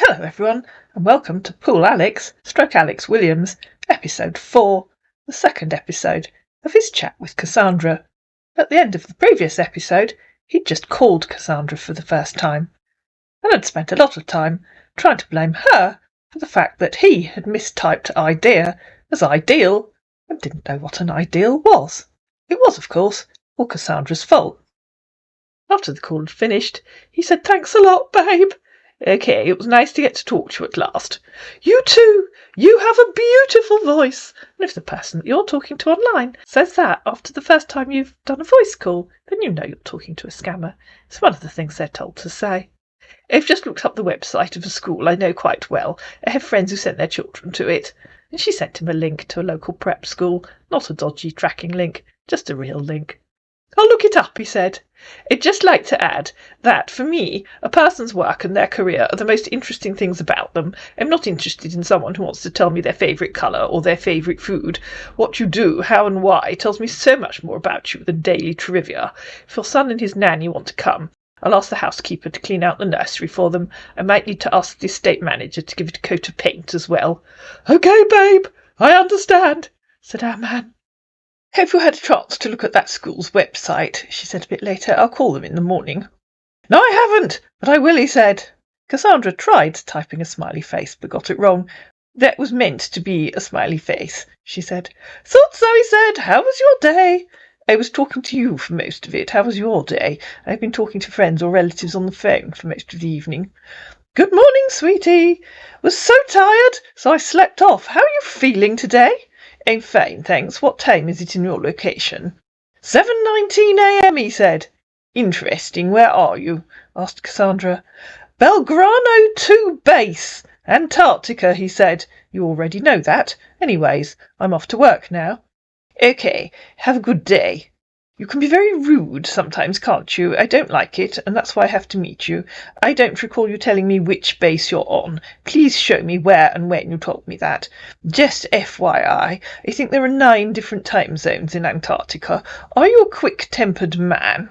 Hello everyone, and welcome to Pool Alex, Alex Williams, episode 4, the second episode of his chat with Cassandra. At the end of the previous episode, he'd just called Cassandra for the first time, and had spent a lot of time trying to blame her for the fact that he had mistyped idea as ideal and didn't know what an ideal was. It was, of course, all Cassandra's fault. After the call had finished, he said, "Thanks a lot, babe. Okay, it was nice to get to talk to you at last. You too. You have a beautiful voice. And if the person that you're talking to online says that after the first time you've done a voice call, then you know you're talking to a scammer. It's one of the things they're told to say. I've just looked up the website of a school I know quite well. I have friends who sent their children to it." And she sent him a link to a local prep school, not a dodgy tracking link, just a real link. "I'll look it up," he said. "I'd just like to add that, for me, a person's work and their career are the most interesting things about them. I'm not interested in someone who wants to tell me their favourite colour or their favourite food. What you do, how and why, tells me so much more about you than daily trivia. If your son and his nanny want to come, I'll ask the housekeeper to clean out the nursery for them. I might need to ask the estate manager to give it a coat of paint as well." "Okay, babe, I understand," said our man. "Have you had a chance to look at that school's website?" she said a bit later. "I'll call them in the morning." "No, I haven't, but I will," he said. Cassandra tried typing a smiley face, but got it wrong. "That was meant to be a smiley face," she said. "Thought so," he said. "How was your day?" "I was talking to you for most of it. How was your day?" "I've been talking to friends or relatives on the phone for most of the evening." "Good morning, sweetie. Was so tired, so I slept off. How are you feeling today?" "I'm fine, thanks. What time is it in your location?" 7:19 a.m, he said. "Interesting. Where are you?" asked Cassandra. "Belgrano 2 Base, Antarctica," he said. "You already know that. Anyways, I'm off to work now." "Okay, have a good day." "You can be very rude sometimes, can't you? I don't like it, and that's why I have to meet you. I don't recall you telling me which base you're on. Please show me where and when you told me that. Just FYI, I think there are 9 different time zones in Antarctica. Are you a quick-tempered man?"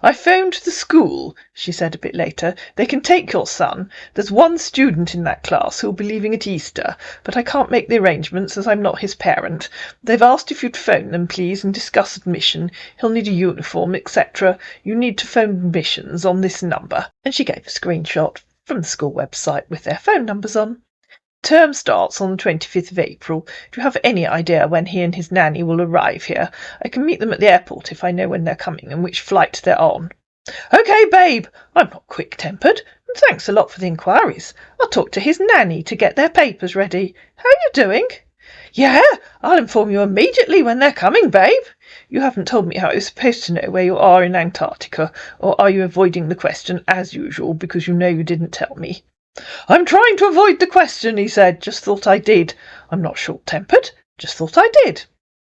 "I phoned the school," she said a bit later. "They can take your son. There's 1 student in that class who'll be leaving at Easter, but I can't make the arrangements as I'm not his parent. They've asked if you'd phone them, please, and discuss admission. He'll need a uniform, etc. You need to phone admissions on this number." And she gave a screenshot from the school website with their phone numbers on. "Term starts on the 25th of April. Do you have any idea when he and his nanny will arrive here? I can meet them at the airport if I know when they're coming and which flight they're on." "Okay, babe. I'm not quick-tempered. And thanks a lot for the inquiries. I'll talk to his nanny to get their papers ready. How are you doing?" "Yeah, I'll inform you immediately when they're coming, babe." "You haven't told me how I was supposed to know where you are in Antarctica, or are you avoiding the question as usual because you know you didn't tell me?" "I'm trying to avoid the question," he said. "Just thought I did. I'm not short-tempered. Just thought I did."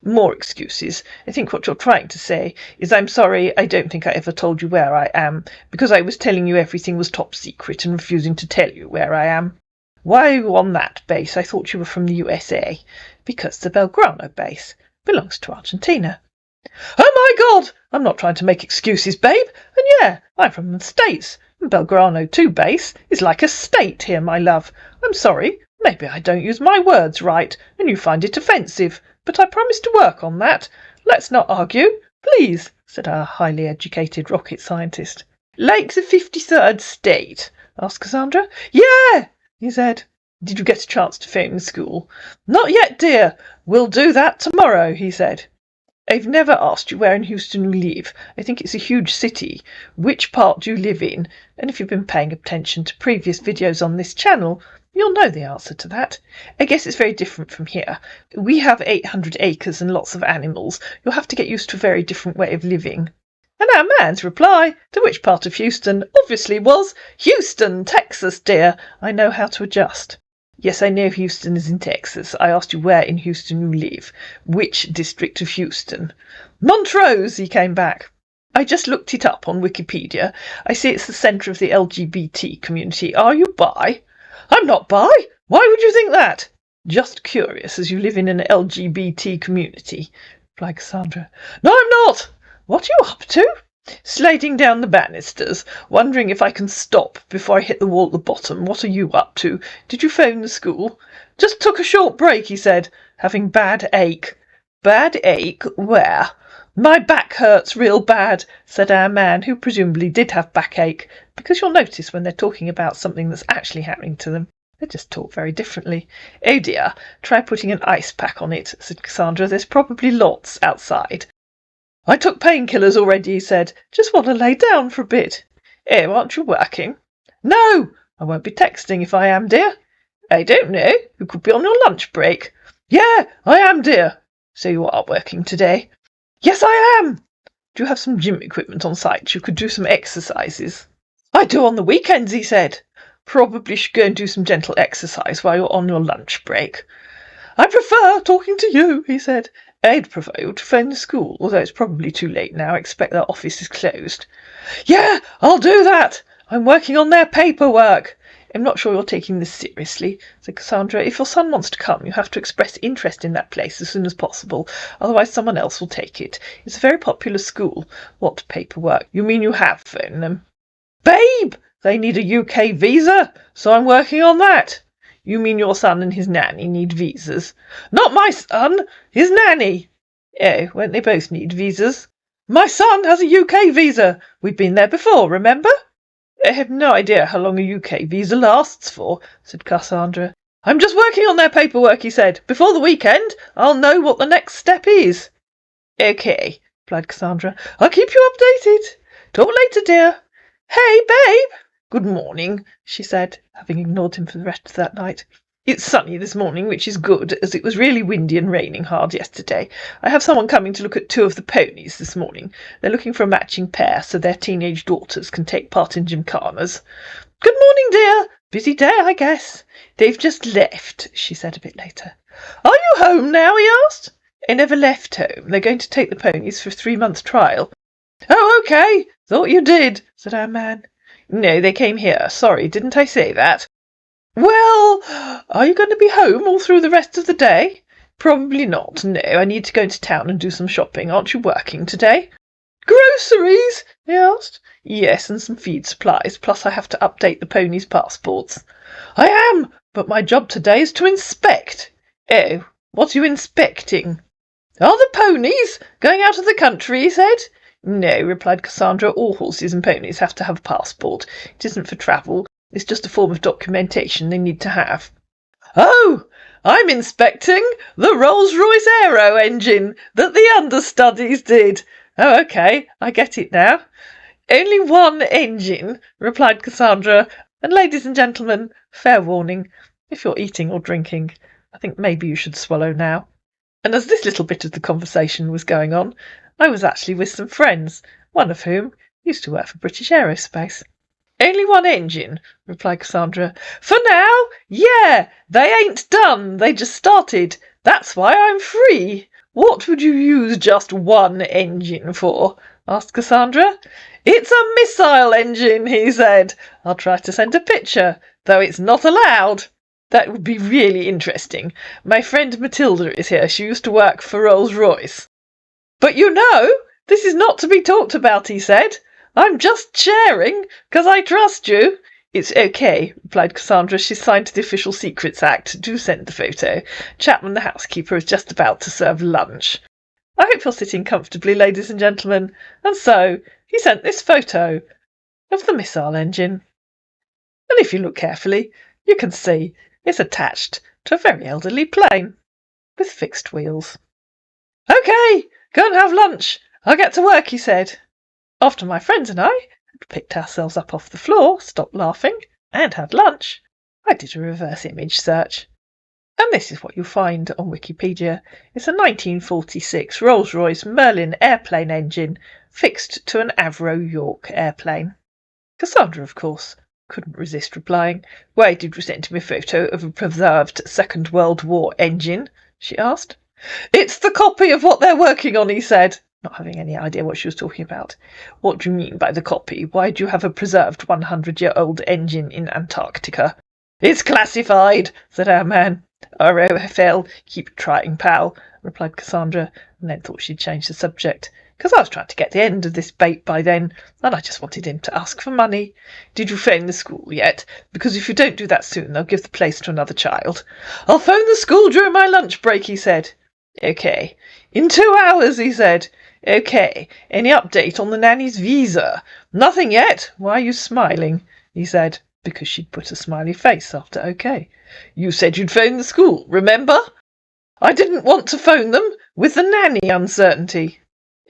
"More excuses. I think what you're trying to say is I'm sorry, I don't think I ever told you where I am, because I was telling you everything was top secret and refusing to tell you where I am." "Why are you on that base? I thought you were from the USA." "Because the Belgrano base belongs to Argentina." "Oh my God! I'm not trying to make excuses, babe. And yeah, I'm from the States. And Belgrano 2 Base is like a state here, my love. I'm sorry, maybe I don't use my words right, and you find it offensive, but I promise to work on that. Let's not argue, please," said our highly educated rocket scientist. "Like the 53rd state?" asked Cassandra. "Yeah," he said. "Did you get a chance to phone the school?" "Not yet, dear. We'll do that tomorrow," he said. "I've never asked you where in Houston you live. I think it's a huge city. Which part do you live in? And if you've been paying attention to previous videos on this channel, you'll know the answer to that. I guess it's very different from here. We have 800 acres and lots of animals. You'll have to get used to a very different way of living." And our man's reply to which part of Houston obviously was, "Houston, Texas, dear. I know how to adjust." "Yes, I know Houston is in Texas. I asked you where in Houston you live. Which district of Houston?" "Montrose," he came back. "I just looked it up on Wikipedia. I see it's the centre of the LGBT community. Are you bi?" "I'm not bi. Why would you think that?" "Just curious, as you live in an LGBT community," replied Cassandra. "No, I'm not. What are you up to?" Sliding down the banisters, wondering if I can stop before I hit the wall at the bottom. What are you up to? Did you phone the school? Just took a short break, he said, having bad ache. Bad ache? Where? My back hurts real bad, said our man, who presumably did have backache, because you'll notice when they're talking about something that's actually happening to them, they just talk very differently. Oh dear, try putting an ice pack on it, said Cassandra. There's probably lots outside. I took painkillers already, he said. Just want to lay down for a bit. Oh, aren't you working? No, I won't be texting if I am, dear. I don't know. You could be on your lunch break. Yeah, I am, dear. So you are working today? Yes, I am. Do you have some gym equipment on site? You could do some exercises. I do on the weekends, he said. Probably should go and do some gentle exercise while you're on your lunch break. I prefer talking to you, he said. I'd prefer you to phone the school, although it's probably too late now. I expect their office is closed. Yeah, I'll do that. I'm working on their paperwork. I'm not sure you're taking this seriously, said Cassandra. If your son wants to come, you have to express interest in that place as soon as possible. Otherwise someone else will take it. It's a very popular school. What paperwork? You mean you have phoned them? Babe! They need a UK visa, so I'm working on that. You mean your son and his nanny need visas? Not my son, his nanny. Oh, won't they both need visas? My son has a UK visa. We've been there before, remember? I have no idea how long a UK visa lasts for, said Cassandra. I'm just working on their paperwork, he said. Before the weekend, I'll know what the next step is. Okay, replied Cassandra. I'll keep you updated. Talk later, dear. Hey, babe! Good morning, she said, having ignored him for the rest of that night. It's sunny this morning, which is good, as it was really windy and raining hard yesterday. I have someone coming to look at 2 of the ponies this morning. They're looking for a matching pair so their teenage daughters can take part in gymkhanas. Good morning, dear. Busy day, I guess. They've just left, she said a bit later. Are you home now, he asked. I never left home. They're going to take the ponies for a 3-month trial. Oh, okay. Thought you did, said our man. No, they came here. Sorry, didn't I say that? Well, are you going to be home all through the rest of the day? Probably not. No, I need to go into town and do some shopping. Aren't you working today? Groceries? He asked. Yes, and some feed supplies. Plus I have to update the ponies' passports. I am, but my job today is to inspect. Oh, what are you inspecting? Are the ponies going out of the country, he said. No, replied Cassandra. All horses and ponies have to have a passport. It isn't for travel. It's just a form of documentation they need to have. Oh, I'm inspecting the Rolls-Royce aero engine that the understudies did. Oh, okay, I get it now. Only one engine, replied Cassandra. And ladies and gentlemen, fair warning, if you're eating or drinking, I think maybe you should swallow now. And as this little bit of the conversation was going on, I was actually with some friends, one of whom used to work for British Aerospace. Only one engine, replied Cassandra. For now, yeah, they ain't done, they just started. That's why I'm free. What would you use just one engine for? Asked Cassandra. It's a missile engine, he said. I'll try to send a picture, though it's not allowed. That would be really interesting. My friend Matilda is here. She used to work for Rolls-Royce. But you know, this is not to be talked about, he said. I'm just sharing, 'cause I trust you. It's okay, replied Cassandra. She signed to the Official Secrets Act. Do send the photo. Chapman, the housekeeper, is just about to serve lunch. I hope you're sitting comfortably, ladies and gentlemen. And so, he sent this photo of the missile engine. And if you look carefully, you can see it's attached to a very elderly plane with fixed wheels. Okay, go and have lunch. I'll get to work, he said. After my friends and I had picked ourselves up off the floor, stopped laughing, and had lunch, I did a reverse image search. And this is what you'll find on Wikipedia. It's a 1946 Rolls-Royce Merlin airplane engine fixed to an Avro York airplane. Cassandra, of course, couldn't resist replying. Why did you send me a photo of a preserved Second World War engine? She asked. It's the copy of what they're working on, he said, not having any idea what she was talking about. What do you mean by the copy? Why do you have a preserved 100-year-old engine in Antarctica? It's classified, said our man. ROFL, keep trying, pal, replied Cassandra, and then thought she'd change the subject. because I was trying to get the end of this bait by then, and I just wanted him to ask for money. Did you phone the school yet? Because if you don't do that soon, they'll give the place to another child. I'll phone the school during my lunch break, he said. OK. In 2 hours, he said. OK. Any update on the nanny's visa? Nothing yet. Why are you smiling? He said, because she'd put a smiley face after OK. You said you'd phone the school, remember? I didn't want to phone them, with the nanny uncertainty.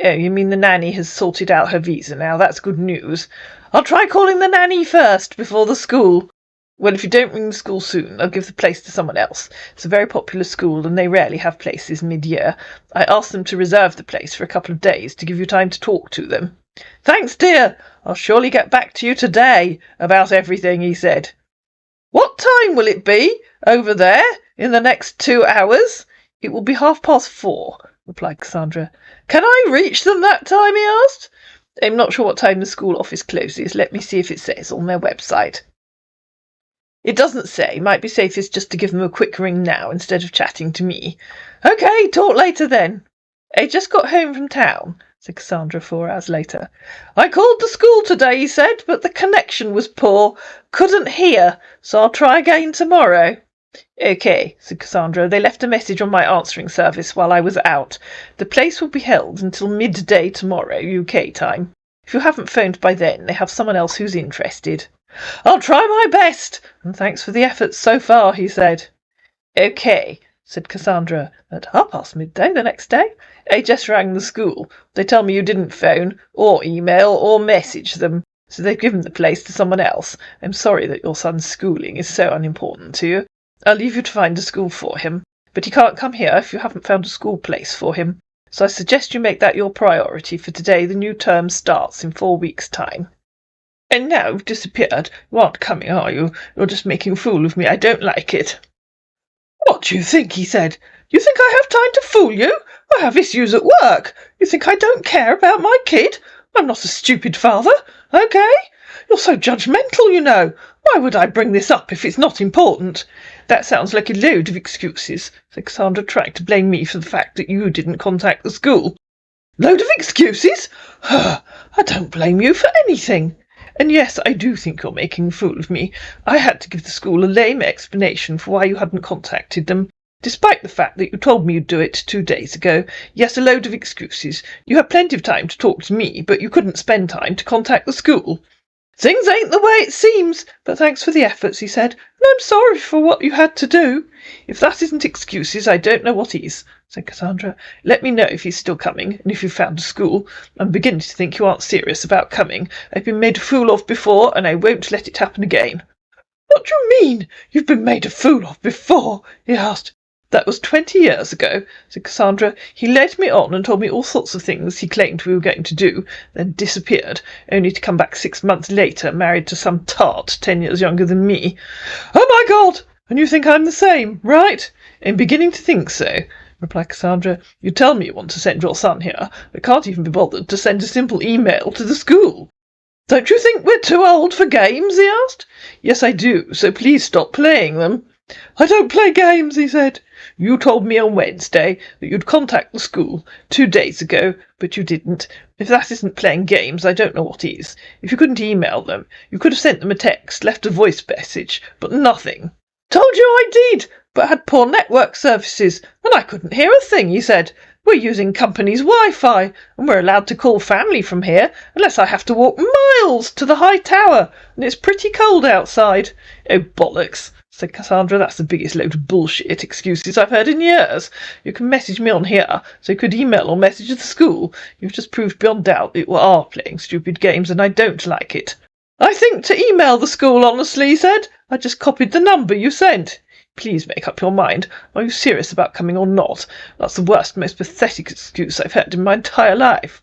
Oh, you mean the nanny has sorted out her visa now? That's good news. I'll try calling the nanny first, before the school. Well, if you don't ring the school soon, they'll give the place to someone else. It's a very popular school, and they rarely have places mid-year. I asked them to reserve the place for a couple of days to give you time to talk to them. Thanks, dear. I'll surely get back to you today about everything, he said. What time will it be, over there, in the next 2 hours? It will be 4:30, replied Cassandra. Can I reach them that time, he asked. I'm not sure what time the school office closes. Let me see if it says on their website. It doesn't say. Might be safest just to give them a quick ring now instead of chatting to me. OK, talk later then. I just got home from town, said Cassandra 4 hours later. I called the school today, he said, but the connection was poor. Couldn't hear, so I'll try again tomorrow. OK, said Cassandra. They left a message on my answering service while I was out. The place will be held until midday tomorrow, UK time. If you haven't phoned by then, they have someone else who's interested. I'll try my best, and thanks for the efforts so far, he said. OK, said Cassandra. At midday the next day, I just rang the school. They tell me you didn't phone, or email, or message them, so they've given the place to someone else. I'm sorry that your son's schooling is so unimportant to you. I'll leave you to find a school for him, but he can't come here if you haven't found a school place for him. So I suggest you make that your priority for today. The new term starts in 4 weeks' time. And now you've disappeared. You aren't coming, are you? You're just making a fool of me. I don't like it. What do you think? He said. You think I have time to fool you? I have issues at work. You think I don't care about my kid? I'm not a stupid father, OK? You're so judgmental, you know. Why would I bring this up if it's not important? That sounds like a load of excuses, said Cassandra, trying to blame me for the fact that you didn't contact the school. Load of excuses? I don't blame you for anything. And yes, I do think you're making a fool of me. I had to give the school a lame explanation for why you hadn't contacted them, despite the fact that you told me you'd do it 2 days ago. Yes, a load of excuses. You had plenty of time to talk to me, but you couldn't spend time to contact the school. Things ain't the way it seems, but thanks for the efforts, he said, and I'm sorry for what you had to do. If that isn't excuses, I don't know what is, said Cassandra. Let me know if he's still coming, and if you've found a school. I'm beginning to think you aren't serious about coming. I've been made a fool of before, and I won't let it happen again. What do you mean, you've been made a fool of before? He asked. That was 20 years ago, said Cassandra. He led me on and told me all sorts of things he claimed we were going to do, then disappeared, only to come back 6 months later, married to some tart 10 years younger than me. Oh, my God! And you think I'm the same, right? I'm beginning to think so, replied Cassandra. You tell me you want to send your son here, but can't even be bothered to send a simple email to the school. Don't you think we're too old for games? He asked. Yes, I do, so please stop playing them. I don't play games, he said. You told me on Wednesday that you'd contact the school 2 days ago, but you didn't. If that isn't playing games, I don't know what is. If you couldn't email them, you could have sent them a text, left a voice message, but nothing. Told you I did, but I had poor network services, and I couldn't hear a thing, he said. We're using company's Wi-Fi, and we're allowed to call family from here, unless I have to walk miles to the high tower, and it's pretty cold outside. Oh, bollocks, said Cassandra. That's the biggest load of bullshit excuses I've heard in years. You can message me on here, so you could email or message the school. You've just proved beyond doubt that you are playing stupid games, and I don't like it. I think to email the school, honestly, he said. I just copied the number you sent. Please make up your mind. Are you serious about coming or not? That's the worst, most pathetic excuse I've heard in my entire life.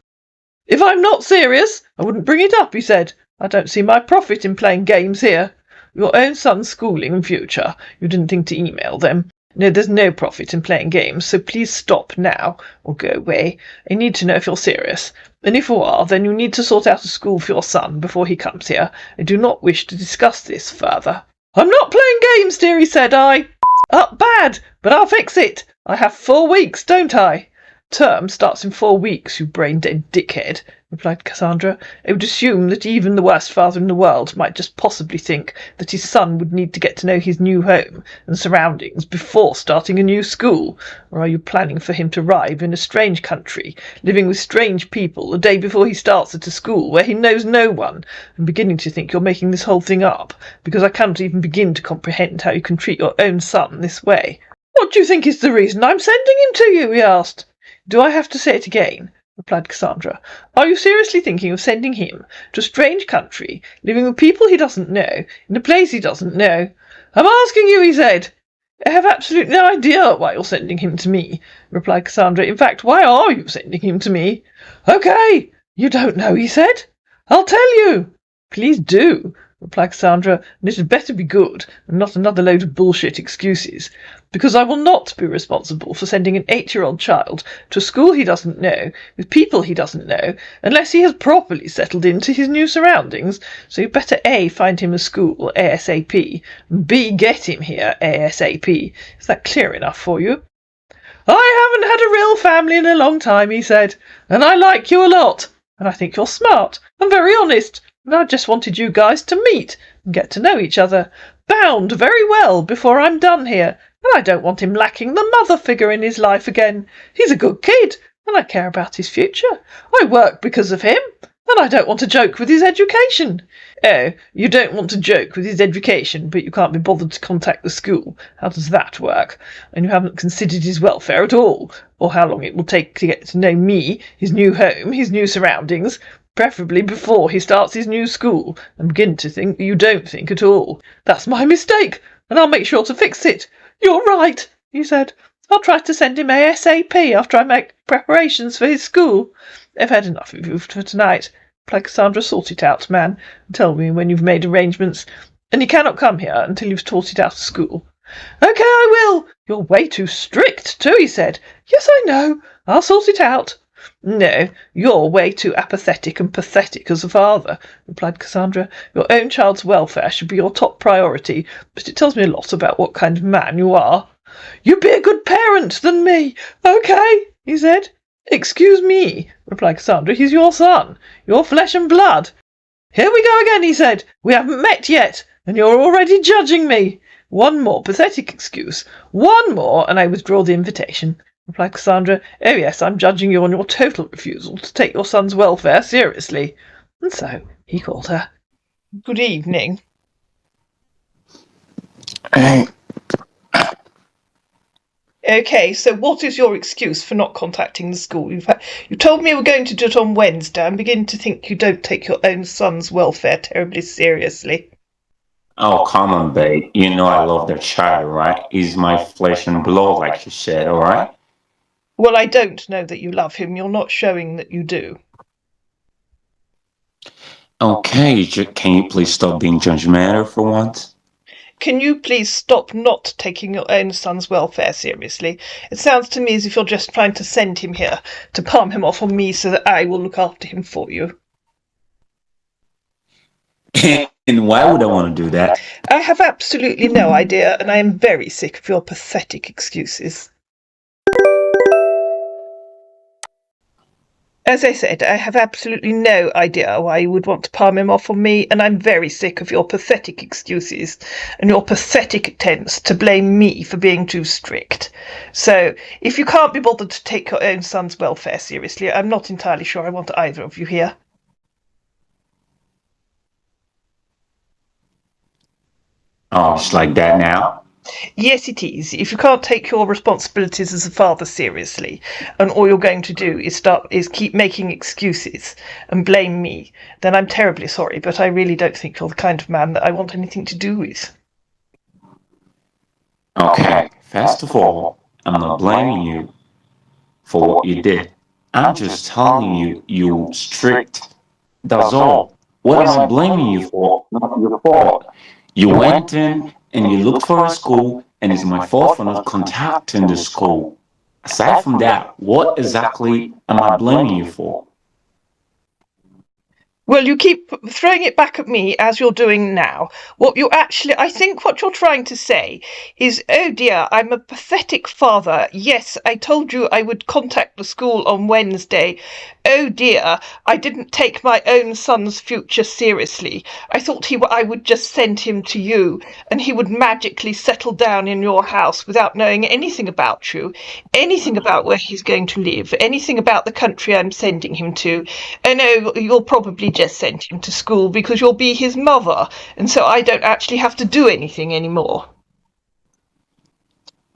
If I'm not serious, I wouldn't bring it up, he said. I don't see my profit in playing games here. Your own son's schooling and future. You didn't think to email them. No, there's no profit in playing games, so please stop now, or go away. I need to know if you're serious. And if you are, then you need to sort out a school for your son before he comes here. I do not wish to discuss this further. I'm not playing games, dearie, said I. Up bad, but I'll fix it. I have 4 weeks, don't I? term starts in 4 weeks, you brain-dead dickhead, replied Cassandra. I would assume that even the worst father in the world might just possibly think that his son would need to get to know his new home and surroundings before starting a new school. Or are you planning for him to arrive in a strange country, living with strange people the day before he starts at a school where he knows no one? I'm beginning to think you're making this whole thing up, because I cannot even begin to comprehend how you can treat your own son this way. What do you think is the reason I'm sending him to you? He asked. Do I have to say it again? Replied Cassandra. Are you seriously thinking of sending him to a strange country, living with people he doesn't know, in a place he doesn't know? I'm asking you, he said. I have absolutely no idea why you're sending him to me, replied Cassandra. In fact, why are you sending him to me? Okay, you don't know, he said. I'll tell you. Please do, replied Cassandra, and it had better be good, and not another load of bullshit excuses, because I will not be responsible for sending an 8-year-old child to a school he doesn't know, with people he doesn't know, unless he has properly settled into his new surroundings. So you'd better A, find him a school ASAP, and B, get him here ASAP. Is that clear enough for you? I haven't had a real family in a long time, he said, and I like you a lot, and I think you're smart and very honest, and I just wanted you guys to meet and get to know each other, bound very well before I'm done here, and I don't want him lacking the mother figure in his life again. He's a good kid, and I care about his future. I work because of him, and I don't want to joke with his education. Oh, you don't want to joke with his education, but you can't be bothered to contact the school. How does that work? And you haven't considered his welfare at all, or how long it will take to get to know me, his new home, his new surroundings, preferably before he starts his new school. I'm beginning to think that you don't think at all. That's my mistake, and I'll make sure to fix it. You're right, he said. I'll try to send him ASAP after I make preparations for his school. I've had enough of you for tonight, replied Cassandra. Sort it out, man, and tell me when you've made arrangements. And he cannot come here until you've sorted out a school. Okay, I will. You're way too strict, too, he said. Yes, I know. I'll sort it out. No, you're way too apathetic and pathetic as a father, replied Cassandra. Your own child's welfare should be your top priority, but it tells me a lot about what kind of man you are. You'd be a good parent than me. Okay, he said. Excuse me, replied Cassandra. He's your son, your flesh and blood. Here we go again, he said. We haven't met yet, and you're already judging me. One more pathetic excuse. One more, and I withdraw the invitation, replied Cassandra. Oh yes, I'm judging you on your total refusal to take your son's welfare seriously. And so he called her. Good evening. Okay, so what is your excuse for not contacting the school? You told me you were going to do it on Wednesday. I'm beginning to think you don't take your own son's welfare terribly seriously. Oh, come on, babe. You know I love that child, right? He's my flesh and blood, like you said, all right? Well, I don't know that you love him. You're not showing that you do. Okay, can you please stop being judgmental for once? Can you please stop not taking your own son's welfare seriously? It sounds to me as if you're just trying to send him here, to palm him off on me so that I will look after him for you. And why would I want to do that? I have absolutely no idea, and I am very sick of your pathetic excuses. As I said, I have absolutely no idea why you would want to palm him off on me, and I'm very sick of your pathetic excuses and your pathetic attempts to blame me for being too strict. So, if you can't be bothered to take your own son's welfare seriously, I'm not entirely sure I want either of you here. Oh, it's like that now? Yes, it is. If you can't take your responsibilities as a father seriously, and all you're going to do is keep making excuses and blame me, then I'm terribly sorry, but I really don't think you're the kind of man that I want anything to do with. Okay, first of all, I'm not blaming you for what you did. I'm just telling you you're strict. That's all. What am I blaming you for? Not your fault. You went in and you looked for a school, and it's my fault for not contacting the school. Aside from that, what exactly am I blaming you for? Well, you keep throwing it back at me as you're doing now. I think what you're trying to say is, oh dear, I'm a pathetic father. Yes, I told you I would contact the school on Wednesday. Oh dear, I didn't take my own son's future seriously. I thought I would just send him to you and he would magically settle down in your house without knowing anything about you, anything about where he's going to live, anything about the country I'm sending him to. Oh no, you'll probably just send him to school because you'll be his mother, and so I don't actually have to do anything anymore.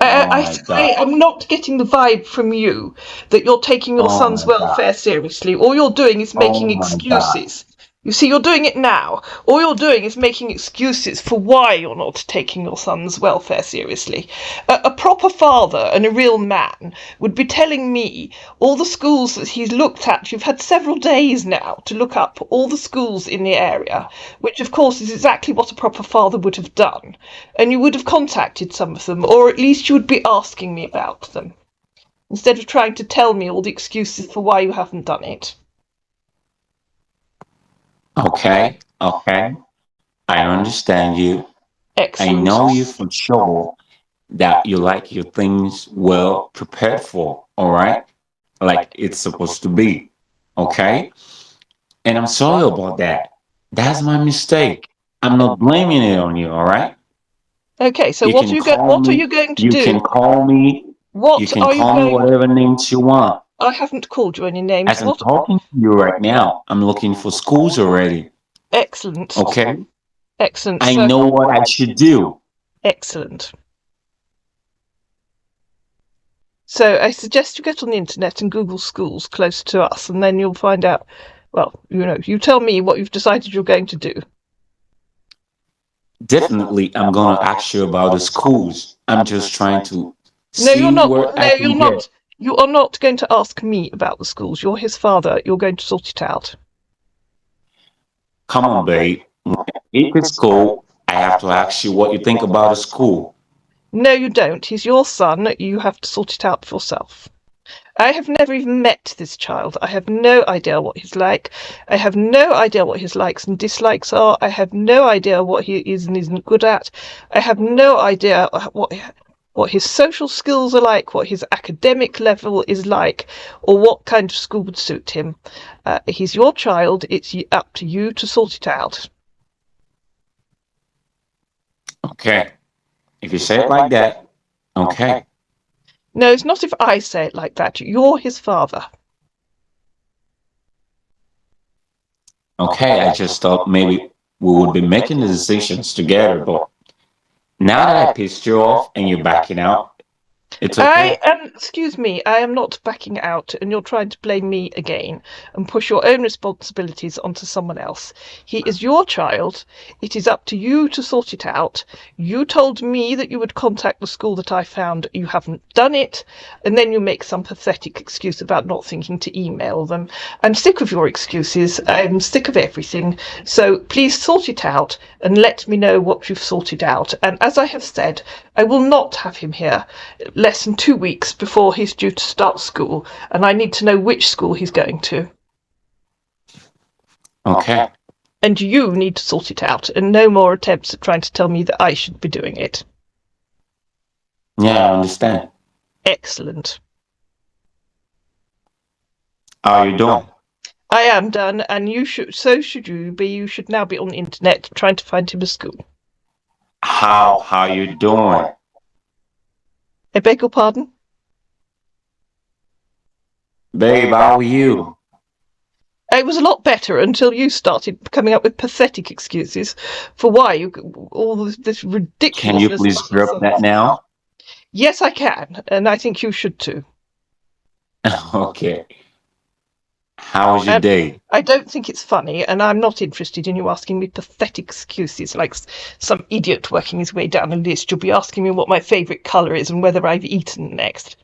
Oh my God. I am not getting the vibe from you that you're taking your Oh son's my God. welfare seriously. All you're doing is Oh making my God. excuses. You see, you're doing it now. All you're doing is making excuses for why you're not taking your son's welfare seriously. A proper father and a real man would be telling me all the schools that he's looked at. You've had several days now to look up all the schools in the area, which of course is exactly what a proper father would have done. And you would have contacted some of them, or at least you would be asking me about them, instead of trying to tell me all the excuses for why you haven't done it. Okay. Okay. I understand you. I Excellent. know you for sure that you like your things well prepared for. All right. Like it's supposed to be. Okay. And I'm sorry about that. That's my mistake. I'm not blaming it on you. All right. Okay, so You can call what are me. you going to You can do? call me. You What can are you call me going whatever names you want. I haven't called you any names. As I'm What talking to you right now, I'm looking for schools already. excellent. Okay. Excellent. I So know what I should do. excellent. So I suggest you get on the internet and Google schools close to us, and then you'll find out. Well, you tell me what you've decided you're going to do. Definitely, I'm going to ask you about the schools. I'm just trying to No, you're see not. where I No, can you're get. not. You are not going to ask me about the schools. You're his father. You're going to sort it out. Come on, babe. If it's school, I have to ask you what you think about a school. No, you don't. He's your son. You have to sort it out for yourself. I have never even met this child. I have no idea what he's like. I have no idea what his likes and dislikes are. I have no idea what he is and isn't good at. I have no idea what his social skills are like, what his academic level is like, or what kind of school would suit him. He's your child. It's up to you to sort it out. Okay. If you say it like that, okay. No, it's not if I say it like that. You're his father. Okay. I just thought maybe we would be making the decisions together, but now that I pissed you off and you're backing out, it's okay. Excuse me, I am not backing out, and you're trying to blame me again and push your own responsibilities onto someone else. He is your child. It is up to you to sort it out. You told me that you would contact the school that I found. You haven't done it, and then you make some pathetic excuse about not thinking to email them. I'm sick of your excuses. I'm sick of everything. So please sort it out and let me know what you've sorted out. And as I have said, I will not have him here less than 2 weeks before he's due to start school, and I need to know which school he's going to. Okay. And you need to sort it out, and no more attempts at trying to tell me that I should be doing it. Yeah, I understand. Excellent. How are you doing? I am done, and so should you be. You should now be on the internet trying to find him a school. How you doing? I beg your pardon? Babe, how are you? It was a lot better until you started coming up with pathetic excuses for why you all this Can you ridiculousness. please drop that now? Yes, I can, and I think you should too. Okay. How was your And day? I don't think it's funny, and I'm not interested in you asking me pathetic excuses like some idiot working his way down a list. You'll be asking me what my favourite colour is and whether I've eaten next.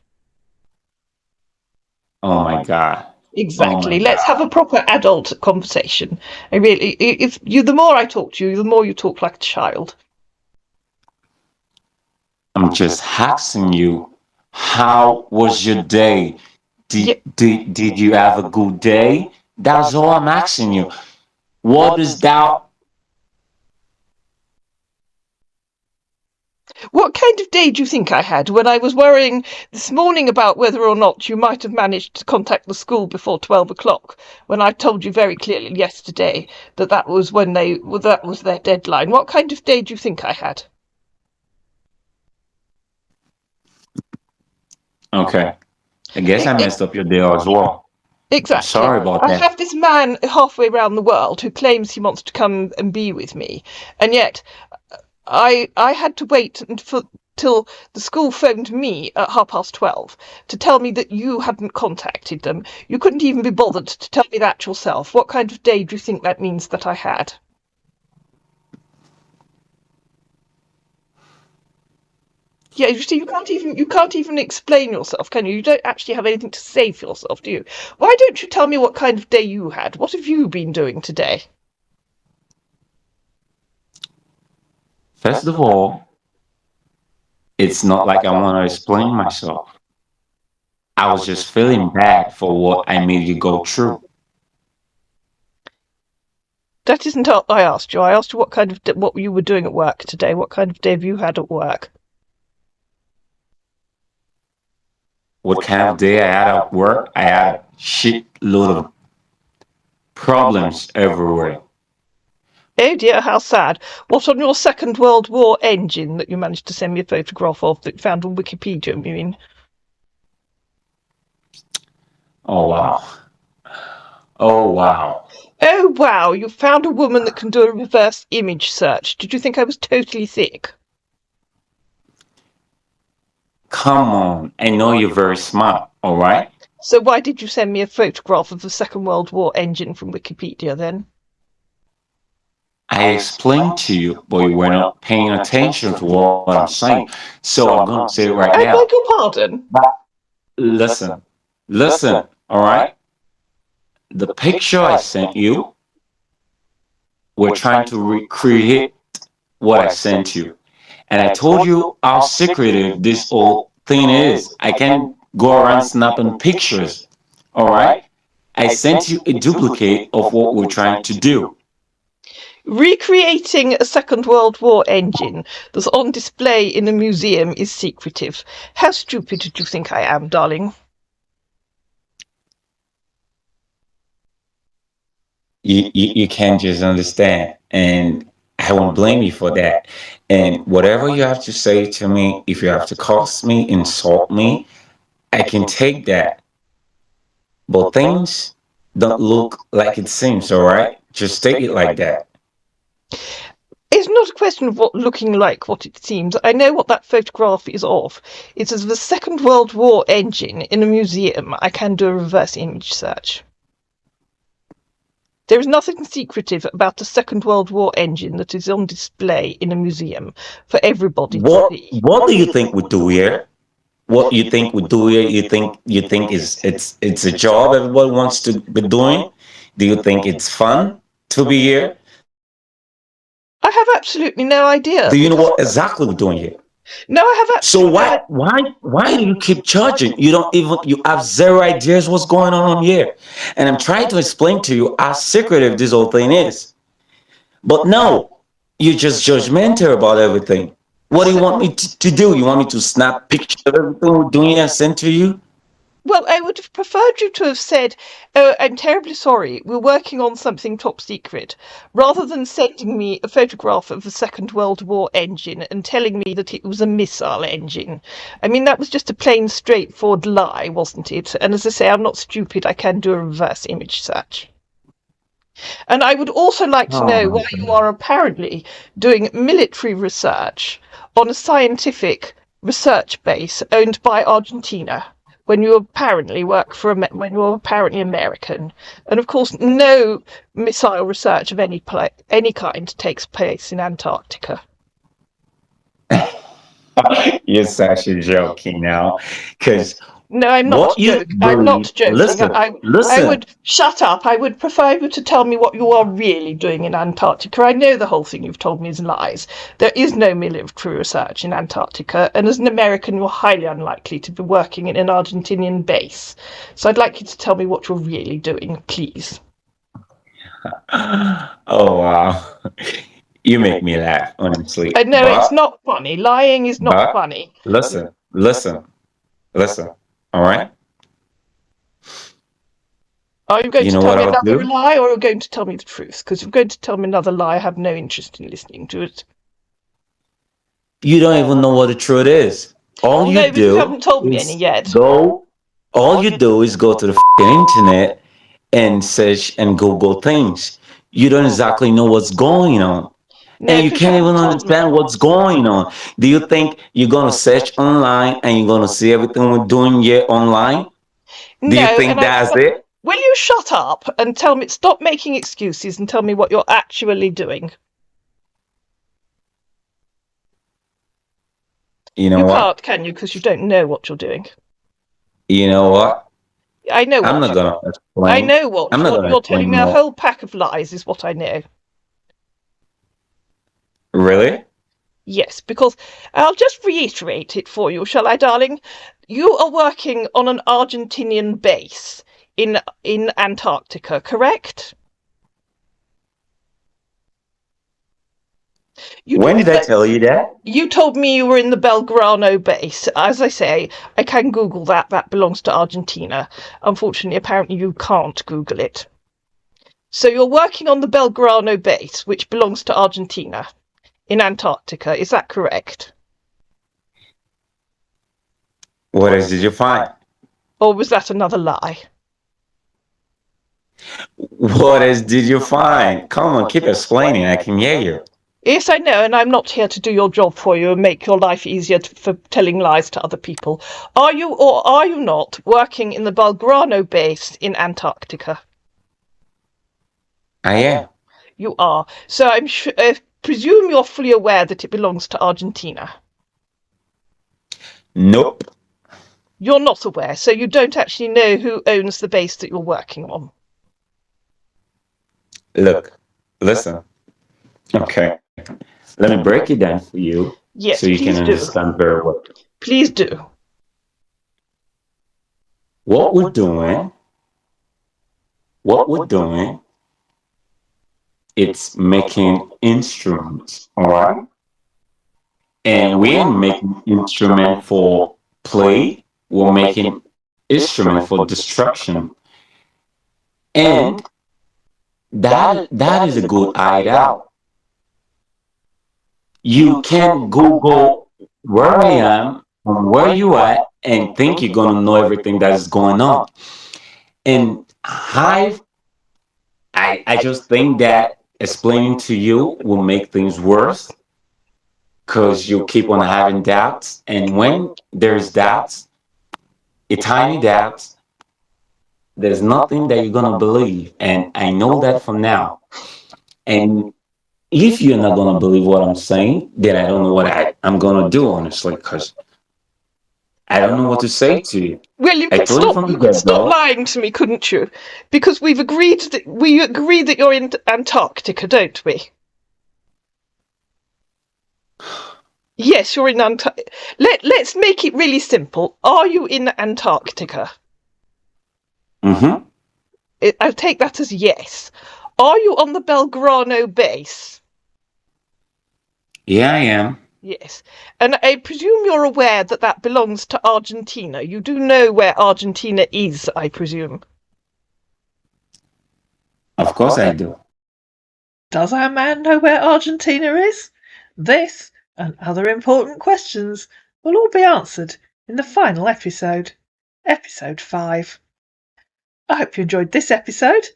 Oh my God. Oh my Exactly. Let's God. have a proper adult conversation. I really, if you, the more I talk to you, the more you talk like a child. I'm just asking you, how was your day? Yeah, Did you have a good day? That's all I'm asking you. What does thou? What kind of day do you think I had when I was worrying this morning about whether or not you might have managed to contact the school before 12 o'clock, when I told you very clearly yesterday that that was their deadline? What kind of day do you think I had? Okay. I guess I messed up your day as well. I'm Exactly. sorry about I that. have this man halfway around the world who claims he wants to come and be with me, and yet I had to wait till the school phoned me at 12:30 to tell me that you hadn't contacted them. You couldn't even be bothered to tell me that yourself. What kind of day do you think that means that I had? Yeah, you see, you can't even explain yourself, can you? You don't actually have anything to say for yourself, do you? Why don't you tell me what kind of day you had? What have you been doing today? First of all, it's not like I want to explain myself. I was just feeling bad for what I made you go through. That isn't what I asked you. I asked you what you were doing at work today. What kind of day have you had at work? What kind of day I had at work? I had a shitload of problems everywhere. Oh dear, how sad. What, on your Second World War engine that you managed to send me a photograph of that you found on Wikipedia, you mean? Oh wow. Oh wow. Oh wow, you found a woman that can do a reverse image search. Did you think I was totally thick? Come on. I know you're very smart, all right? So why did you send me a photograph of the Second World War engine from Wikipedia then? I explained to you, but you were not paying attention to what I'm saying. So I'm going to say it right I now. beg your pardon? Listen, listen, all right? The picture I sent you, we're trying to recreate what I sent you. And I told you how secretive this whole thing is. I can go around snapping pictures, all right? I sent you a duplicate of what we're trying to do. Recreating a Second World War engine that's on display in a museum is secretive. How stupid do you think I am, darling? You can't just understand. And I won't blame you for that. And whatever you have to say to me, if you have to curse me, insult me, I can take that. But things don't look like it seems, all right? Just take it like that. It's not a question of what looking like what it seems. I know what that photograph is of. It's of the Second World War engine in a museum. I can do a reverse image search. There is nothing secretive about the Second World War engine that is on display in a museum for everybody to see. What do you think we do here? What you think we do here? You think is it's a job everybody wants to be doing? Do you think it's fun to be here? I have absolutely no idea. Do you know what exactly we're doing here? No, I have So absolutely no. why do you keep judging? You have zero ideas what's going on here. And I'm trying to explain to you how secretive this whole thing is. But no, you're just judgmental about everything. What do you want me to do? You want me to snap pictures of everything we're doing and send to you? Well, I would have preferred you to have said, "Oh, I'm terribly sorry, we're working on something top secret," rather than sending me a photograph of the Second World War engine and telling me that it was a missile engine. I mean, that was just a plain, straightforward lie, wasn't it? And as I say, I'm not stupid, I can do a reverse image search. And I would also like to Oh know my why you God. are apparently doing military research on a scientific research base owned by Argentina when you apparently when you're apparently American. And of course, no missile research of any kind takes place in Antarctica. You're such a joking now. Because No, I'm not what you joking. I'm believe, not joking. listen, I listen. would shut up. I would prefer you to tell me what you are really doing in Antarctica. I know the whole thing you've told me is lies. There is no military research in Antarctica, and as an American, you're highly unlikely to be working in an Argentinian base. So I'd like you to tell me what you're really doing, please. Oh wow. You make me laugh, honestly. No, it's not funny. Lying is not But funny. listen, listen, listen. All right. Are you going You to know tell what me I'll another do? lie, or are you going to tell me the truth? Because if you're going to tell me another lie, I have no interest in listening to it. You don't even know what the truth is. All you No, but you do haven't told me any is yet. go. All you do is go to the internet and search and Google things. You don't exactly know what's going on. No, And you because you can't even haven't told me. understand what's going on. Do you think you're gonna search online and you're gonna see everything we're doing here online? Do No, you and think that's it? will you shut up and tell me? Stop making excuses and tell me what you're actually doing. You You know what? can't, can you? Because you don't know what you're doing. You know what? I know I'm what not you. gonna I explain. know I'm not what gonna you're telling explain me. A more. whole pack of lies is what I know. Really? Yes, because I'll just reiterate it for you, shall I, darling? You are working on an Argentinian base in Antarctica, correct? You When told did I tell you that? you told me you were in the Belgrano base. As I say, I can Google that. That belongs to Argentina. Unfortunately, apparently you can't Google it. So you're working on the Belgrano base, which belongs to Argentina in Antarctica. Is that correct? What else did you find? Or was that another lie? What else did you find? Come on, keep explaining. I can hear you. Yes, I know, and I'm not here to do your job for you and make your life easier for telling lies to other people. Are you or are you not working in the Belgrano base in Antarctica? I am. You are. So presume you're fully aware that it belongs to Argentina. Nope. You're not aware, so you don't actually know who owns the base that you're working on. Look, listen. Okay. Let me break it down for you so Yes, you can please do. understand very well. Please do. What we're doing, what we're doing, it's making instruments, all right? And we ain't making instrument for play. We're making instrument for destruction. And that is a good hideout. You can't Google where I am and where you at and think you're gonna know everything that is going on. And I just think that explaining to you will make things worse because you keep on having doubts. And when there's doubts, a tiny doubt, there's nothing that you're gonna believe. And I know that from now. And if you're not gonna believe what I'm saying, then I don't know what I'm gonna do, honestly, because I don't know what to say to you. Well, I told you from the you could stop get-go. lying to me, couldn't you? Because we agree that you're in Antarctica, don't we? Yes, you're in Antarctica. Let's make it really simple. Are you in Antarctica? Mm-hmm. I'll take that as yes. Are you on the Belgrano base? Yeah, I am. Yes. And I presume you're aware that that belongs to Argentina. You do know where Argentina is, I presume. Of course I do. Does our man know where Argentina is? This and other important questions will all be answered in the final episode, episode 5. I hope you enjoyed this episode.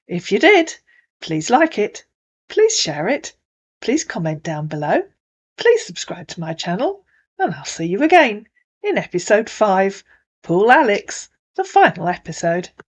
If you did, please like it, please share it, please comment down below, please subscribe to my channel, and I'll see you again in episode 5, Pool Alex, the final episode.